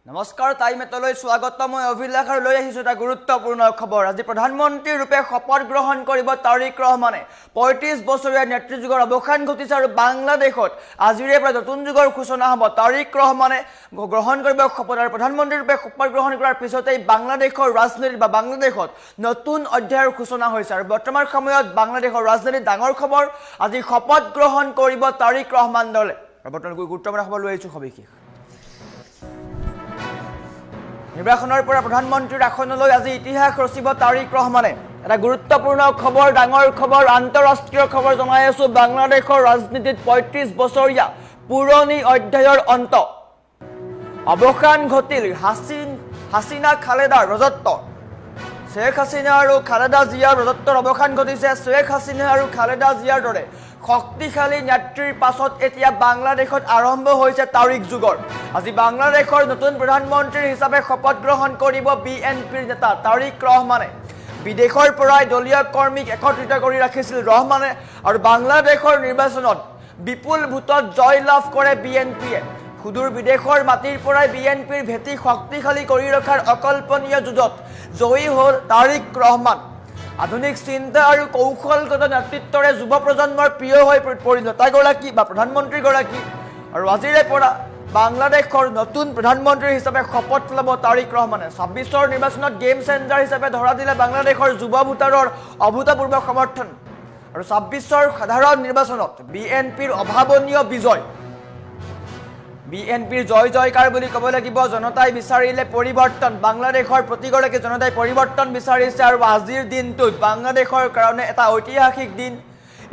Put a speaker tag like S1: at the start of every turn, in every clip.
S1: নমস্কাৰ টাইমেটলৈ স্বাগত মই অভিলাষ আৰু লৈ আহিছো এটা গুৰুত্বপূৰ্ণ খবৰ আজি প্ৰধানমন্ত্ৰী ৰূপে শপত গ্ৰহণ কৰিব তাৰিক ৰহমানে ৩৫ বছৰীয়া নেতৃত্ব যুগৰ অৱসান ঘটিছে আৰু বাংলাদেশত আজিৰে পৰা নতুন যুগৰ সূচনা হ'ব তাৰিক ৰহমানে গ্ৰহণ কৰিব শপত আৰু প্ৰধানমন্ত্ৰী ৰূপে শপত গ্ৰহণ কৰাৰ পিছতেই বাংলাদেশৰ ৰাজনীতি বা বাংলাদেশত নতুন অধ্যায়ৰ সূচনা হৈছে আৰু বৰ্তমান সময়ত বাংলাদেশৰ ৰাজনীতিত ডাঙৰ খবৰ আজি শপত গ্ৰহণ কৰিব তাৰিক ৰহমান দলে বৰ্তমান গুৰুত্বপূৰ্ণ খবৰ লৈ আহিছো সবিশেষ নিৰ্বাচনৰ পৰা প্ৰধানমন্ত্ৰীৰ আসনলৈ আজি ইতিহাস ৰচিব তাৰিক ৰহমানে এটা গুৰুত্বপূৰ্ণ খবৰ ডাঙৰ খবৰ আন্তঃৰাষ্ট্ৰীয় খবৰ জনাই আছো বাংলাদেশৰ ৰাজনীতিত ৩৫ বছৰীয়া পুৰণি অধ্যায়ৰ অন্ত অৱসান ঘটিল হাসিনা খালেদাৰ ৰাজত্ব শেখ হাসিনা আৰু খালেদা জিয়াৰ ৰাজত্বৰ অৱসান ঘটিছে শেখ হাসিনা আৰু খালেদা জিয়াৰ দৰে শক্তিশালী নেত্ৰীৰ পাছত এতিয়া বাংলাদেশত আৰম্ভ হৈছে তাৰিক যুগৰ আজি বাংলাদেশৰ নতুন প্ৰধানমন্ত্ৰী হিচাপে শপত গ্ৰহণ কৰিব বিএনপিৰ নেতা তাৰিক ৰহমানে বিদেশৰ পৰাই দলীয় কৰ্মীক একত্ৰিত কৰি ৰাখিছিল ৰহমানে আৰু বাংলাদেশৰ নিৰ্বাচনত বিপুল ভোটত জয় লাভ কৰে বিএনপিয়ে সুদূৰ বিদেশৰ মাটিৰ পৰাই বিএনপিৰ ভেটি শক্তিশালী কৰি ৰখাৰ অকল্পনীয় যুঁজত জয়ী হ'ল তাৰিক ৰহমান আধুনিক চিন্তা আৰু কৌশলগত নেতৃত্বৰে যুৱ প্ৰজন্মৰ প্ৰিয় হৈ পৰিল নেতাগৰাকী বা প্ৰধানমন্ত্ৰীগৰাকী আৰু আজিৰে পৰা বাংলাদেশৰ নতুন প্ৰধানমন্ত্ৰী হিচাপে শপত ল'ব তাৰিক ৰহমানে ২৬ৰ নিৰ্বাচনত গেম চেঞ্জাৰ হিচাপে ধৰা দিলে বাংলাদেশৰ যুৱ ভোটাৰৰ অভূতপূৰ্ব সমৰ্থন আৰু ২৬ৰ সাধাৰণ নিৰ্বাচনত বিএনপিৰ অভাৱনীয় বিজয় বিএনপিৰ জয় জয়কাৰ বুলি ক'ব লাগিব জনতাই বিচাৰিলে পৰিৱৰ্তন বাংলাদেশৰ প্ৰতিগৰাকী জনতাই পৰিৱৰ্তন বিচাৰিছে আৰু আজিৰ দিনটোত বাংলাদেশৰ কাৰণে এটা ঐতিহাসিক দিন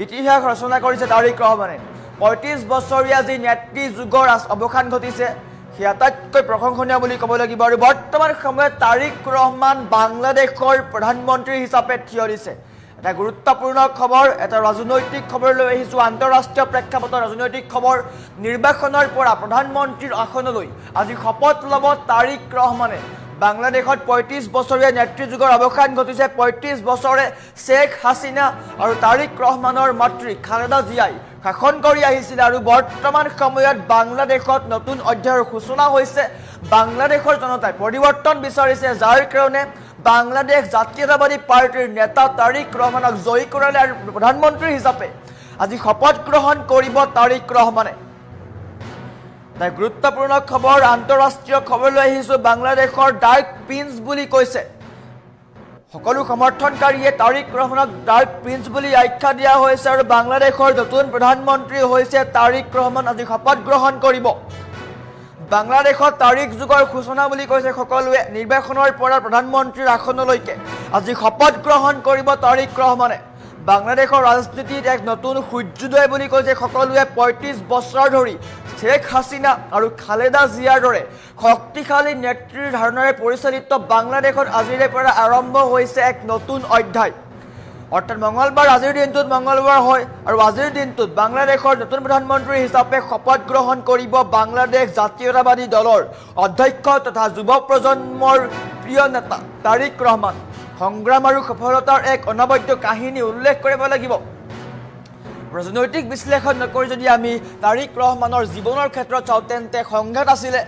S1: ইতিহাস ৰচনা কৰিছে তাৰিক ৰহমানে ৩৫ বছৰীয়া যি নেতৃত্ব যুগৰ অৱসান ঘটিছে সি আটাইতকৈ প্ৰশংসনীয় বুলি ক'ব লাগিব আৰু বৰ্তমান সময়ত তাৰিক ৰহমান বাংলাদেশৰ প্ৰধানমন্ত্ৰী হিচাপে থিয় দিছে এটা গুৰুত্বপূৰ্ণ খবৰ এটা ৰাজনৈতিক খবৰ লৈ আহিছো আন্তঃৰাষ্ট্ৰীয় প্ৰেক্ষাপটৰ ৰাজনৈতিক খবৰ নিৰ্বাচনৰ পৰা প্ৰধানমন্ত্ৰীৰ আসনলৈ আজি শপত ল'ব তাৰিক ৰহমানে বাংলাদেশত ৩৫ বছৰীয়া নেতৃত্ব যুগৰ অৱসান ঘটিছে ৩৫ বছৰে শেখ হাসিনা আৰু তাৰিক ৰহমানৰ মাতৃ খালেদা জিয়াই শাসন কৰি আহিছিল আৰু বৰ্তমান সময়ত বাংলাদেশত নতুন অধ্যায়ৰ সূচনা হৈছে বাংলাদেশৰ জনতাই পৰিৱৰ্তন বিচাৰিছে যাৰ কাৰণে বাংলাদেশ জাতীয়তাবাদী পাৰ্টিৰ নেতা তাৰিক ৰহমানক জয়ী কৰালে আৰু প্ৰধানমন্ত্ৰী হিচাপে আজি শপত গ্ৰহণ কৰিব তাৰিক ৰহমানে তাই গুৰুত্বপূৰ্ণ খবৰ আন্তঃৰাষ্ট্ৰীয় খবৰ লৈ আহিছো বাংলাদেশৰ ডাৰ্ক প্ৰিন্স বুলি কৈছে সকলো সমৰ্থনকাৰীয়ে তাৰিক ৰহমানক ডাৰ্ক প্ৰিন্স বুলি আখ্যা দিয়া হৈছে আৰু বাংলাদেশৰ নতুন প্ৰধানমন্ত্ৰী হৈছে তাৰিক ৰহমান আজি শপত গ্ৰহণ কৰিব বাংলাদেশত তাৰিক যুগৰ সূচনা বুলি কৈছে সকলোৱে নিৰ্বাচনৰ পৰা প্ৰধানমন্ত্ৰীৰ আসনলৈকে আজি শপত গ্ৰহণ কৰিব তাৰিক ৰহমানে বাংলাদেশৰ ৰাজনীতিত এক নতুন সূৰ্যোদয় বুলি কৈছে সকলোৱে ৩৫ বছৰ ধৰি শেখ হাসিনা আৰু খালেদা জিয়াৰ দৰে শক্তিশালী নেতৃত্বৰ ধাৰণাৰে পৰিচালিত বাংলাদেশত আজিৰে পৰা আৰম্ভ হৈছে এক নতুন অধ্যায় অৰ্থাৎ মঙলবাৰ আজিৰ দিনটোত মঙলবাৰ হয় আৰু আজিৰ দিনটোত বাংলাদেশৰ নতুন প্ৰধানমন্ত্ৰী হিচাপে শপত গ্ৰহণ কৰিব বাংলাদেশ জাতীয়তাবাদী দলৰ অধ্যক্ষ তথা যুৱ প্ৰজন্মৰ প্ৰিয় নেতা তাৰিক ৰহমান সংগ্ৰাম আৰু সফলতাৰ এক অনবদ্য কাহিনী উল্লেখ কৰিব লাগিব ৰাজনৈতিক বিশ্লেষণ নকৰি যদি আমি তাৰিক ৰহমানৰ জীৱনৰ ক্ষেত্ৰত চাওঁ তেন্তে সংঘাত আছিলে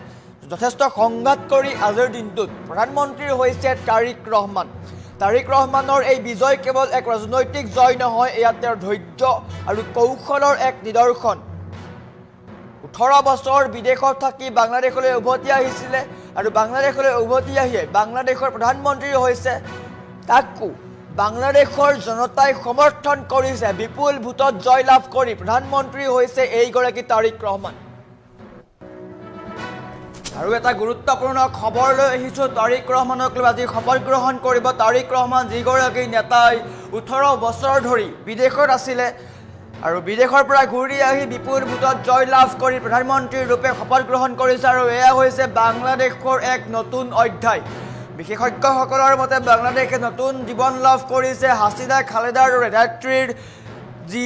S1: যথেষ্ট সংঘাত কৰি আজিৰ দিনটোত প্ৰধানমন্ত্ৰী হৈছে তাৰিক ৰহমানৰ এই বিজয় কেৱল এক ৰাজনৈতিক জয় নহয় এয়া তেওঁৰ ধৈৰ্য আৰু কৌশলৰ এক নিদৰ্শন ১৮ বছৰ বিদেশত থাকি বাংলাদেশলৈ উভতি আহিছিলে আৰু বাংলাদেশলৈ উভতি আহিয়ে বাংলাদেশৰ প্ৰধানমন্ত্ৰী হৈছে তাকো বাংলাদেশৰ জনতাই সমৰ্থন কৰিছে বিপুল ভোটত জয় লাভ কৰি প্ৰধানমন্ত্ৰী হৈছে এইগৰাকী তাৰিক ৰহমান আৰু এটা গুৰুত্বপূৰ্ণ খবৰ লৈ আহিছো তাৰিক ৰহমানক লৈ আজি শপত গ্ৰহণ কৰিব তাৰিক ৰহমান যিগৰাকী নেতাই ১৮ বছৰ ধৰি বিদেশত আছিলে আৰু বিদেশৰ পৰা ঘূৰি আহি বিপুল ভোটত জয় লাভ কৰি প্ৰধানমন্ত্ৰী ৰূপে শপত গ্ৰহণ কৰিছে আৰু এয়া হৈছে বাংলাদেশৰ এক নতুন অধ্যায় বিশেষজ্ঞসকলৰ মতে বাংলাদেশে নতুন জীৱন লাভ কৰিছে হাসিনা খালেদাৰ দৰে নেত্ৰীৰ যি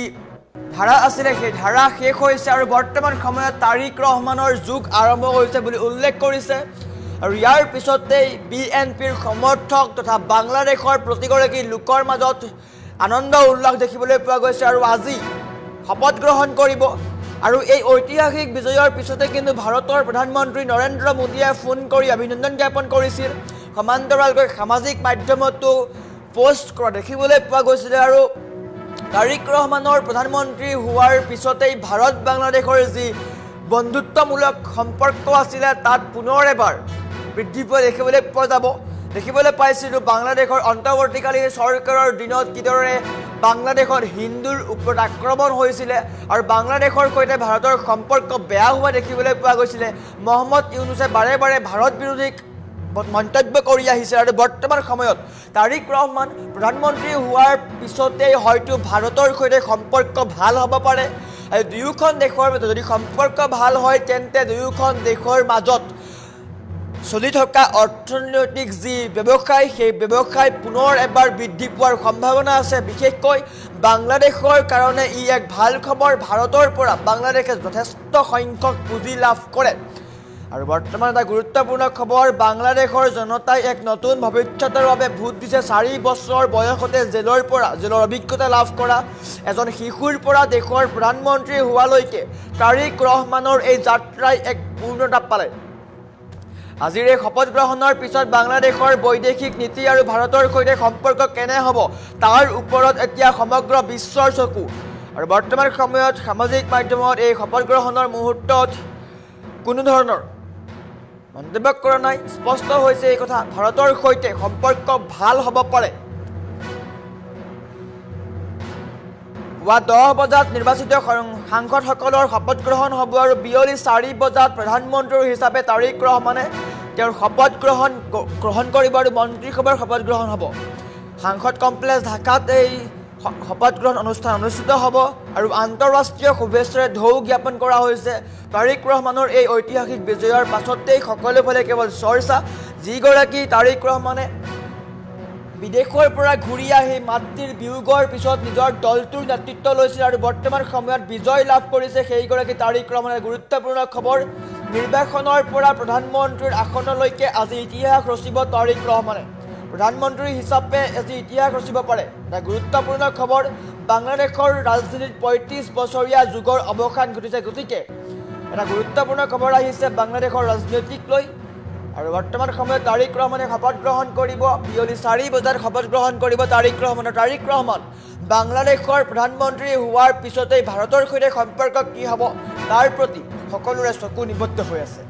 S1: ধাৰা আছিলে সেই ধাৰা শেষ হৈছে আৰু বৰ্তমান সময়ত তাৰিক ৰহমানৰ যুগ আৰম্ভ হৈছে বুলি উল্লেখ কৰিছে আৰু ইয়াৰ পিছতেই বিএনপিৰ সমৰ্থক তথা বাংলাদেশৰ প্ৰতিগৰাকী লোকৰ মাজত আনন্দ উল্লাস দেখিবলৈ পোৱা গৈছে আৰু আজি শপত গ্ৰহণ কৰিব আৰু এই ঐতিহাসিক বিজয়ৰ পিছতে কিন্তু ভাৰতৰ প্ৰধানমন্ত্ৰী নৰেন্দ্ৰ মোদীয়ে ফোন কৰি অভিনন্দন জ্ঞাপন কৰিছিল সমান্তৰালকৈ সামাজিক মাধ্যমতো পোষ্ট কৰা দেখিবলৈ পোৱা গৈছিলে আৰু তাৰিক ৰহমানৰ প্ৰধানমন্ত্ৰী হোৱাৰ পিছতেই ভাৰত বাংলাদেশৰ যি বন্ধুত্বমূলক সম্পৰ্ক আছিলে তাত পুনৰ এবাৰ বৃদ্ধি পোৱা দেখিবলৈ পাইছিলোঁ বাংলাদেশৰ অন্তৰ্বৰ্তীকালীন চৰকাৰৰ দিনত কিদৰে বাংলাদেশত হিন্দুৰ ওপৰত আক্ৰমণ হৈছিলে আৰু বাংলাদেশৰ সৈতে ভাৰতৰ সম্পৰ্ক বেয়া হোৱা দেখিবলৈ পোৱা গৈছিলে মহম্মদ ইউনুছে বাৰে বাৰে ভাৰত বিৰোধী মন্তব্য কৰি আহিছে আৰু বৰ্তমান সময়ত তাৰিক ৰহমান প্ৰধানমন্ত্ৰী হোৱাৰ পিছতেই হয়তো ভাৰতৰ সৈতে সম্পৰ্ক ভাল হ'ব পাৰে আৰু দুয়োখন দেশৰ মাজত যদি সম্পৰ্ক ভাল হয় তেন্তে দুয়োখন দেশৰ মাজত চলি থকা অৰ্থনৈতিক যি ব্যৱসায় সেই ব্যৱসায় পুনৰ এবাৰ বৃদ্ধি পোৱাৰ সম্ভাৱনা আছে বিশেষকৈ বাংলাদেশৰ কাৰণে ই এক ভাল খবৰ ভাৰতৰ পৰা বাংলাদেশে যথেষ্ট সংখ্যক পুঁজি লাভ কৰে আৰু বৰ্তমান এটা গুৰুত্বপূৰ্ণ খবৰ বাংলাদেশৰ জনতাই এক নতুন ভৱিষ্যতৰ বাবে ভোট দিছে 4 বছৰ বয়সতে জেলৰ অভিজ্ঞতা লাভ কৰা এজন শিশুৰ পৰা দেশৰ প্ৰধানমন্ত্ৰী হোৱালৈকে তাৰিক ৰহমানৰ এই যাত্ৰাই এক পূৰ্ণতা পালে আজিৰ এই শপত গ্ৰহণৰ পিছত বাংলাদেশৰ বৈদেশিক নীতি আৰু ভাৰতৰ সৈতে সম্পৰ্ক কেনে হ'ব তাৰ ওপৰত এতিয়া সমগ্ৰ বিশ্বৰ চকু আৰু বৰ্তমান সময়ত সামাজিক মাধ্যমত এই শপত গ্ৰহণৰ মুহূৰ্তত কোনো ধৰণৰ মন্তব্য কৰা নাই স্পষ্ট হৈছে এই কথা ভাৰতৰ সৈতে সম্পৰ্ক ভাল হ'ব পাৰে পুৱা 10 বজাত নিৰ্বাচিত সাংসদসকলৰ শপত গ্ৰহণ হ'ব আৰু বিয়লি 4 বজাত প্ৰধানমন্ত্ৰী হিচাপে তাৰিক ৰহমানে তেওঁৰ শপত গ্ৰহণ কৰিব আৰু মন্ত্ৰীসভাৰ শপত গ্ৰহণ হ'ব সাংসদ কমপ্লেক্স ঢাকাত এই শপত গ্ৰহণ অনুষ্ঠান অনুষ্ঠিত হ'ব আৰু আন্তঃৰাষ্ট্ৰীয় শুভেচ্ছাৰে ঢৌ জ্ঞাপন কৰা হৈছে তাৰিক ৰহমানৰ এই ঐতিহাসিক বিজয়ৰ পাছতেই সকলোফালে কেৱল চৰ্চা যিগৰাকী তাৰিক ৰহমানে বিদেশৰ পৰা ঘূৰি আহি মাতৃৰ বিয়োগৰ পিছত নিজৰ দলটোৰ নেতৃত্ব লৈছিল আৰু বৰ্তমান সময়ত বিজয় লাভ কৰিছে সেইগৰাকী তাৰিক ৰহমানৰ গুৰুত্বপূৰ্ণ খবৰ নিৰ্বাচনৰ পৰা প্ৰধানমন্ত্ৰীৰ আসনলৈকে আজি ইতিহাস ৰচিব তাৰিক ৰহমানে প্ৰধানমন্ত্ৰী হিচাপে আজি ইতিহাস ৰচিব পাৰে এটা গুৰুত্বপূৰ্ণ খবৰ বাংলাদেশৰ ৰাজধানীত 35 বছৰীয়া যুগৰ অৱসান ঘটিছে গতিকে এটা গুৰুত্বপূৰ্ণ খবৰ আহিছে বাংলাদেশৰ ৰাজনীতিক লৈ আৰু বৰ্তমান সময়ত তাৰিক ৰহমানে শপত গ্ৰহণ কৰিব বিয়লি 4 বজাত শপত গ্ৰহণ কৰিব তাৰিক ৰহমান বাংলাদেশৰ প্ৰধানমন্ত্ৰী হোৱাৰ পিছতেই ভাৰতৰ সৈতে সম্পৰ্ক কি হ'ব তাৰ প্ৰতি সকলোৰে চকু নিবদ্ধ হৈ আছে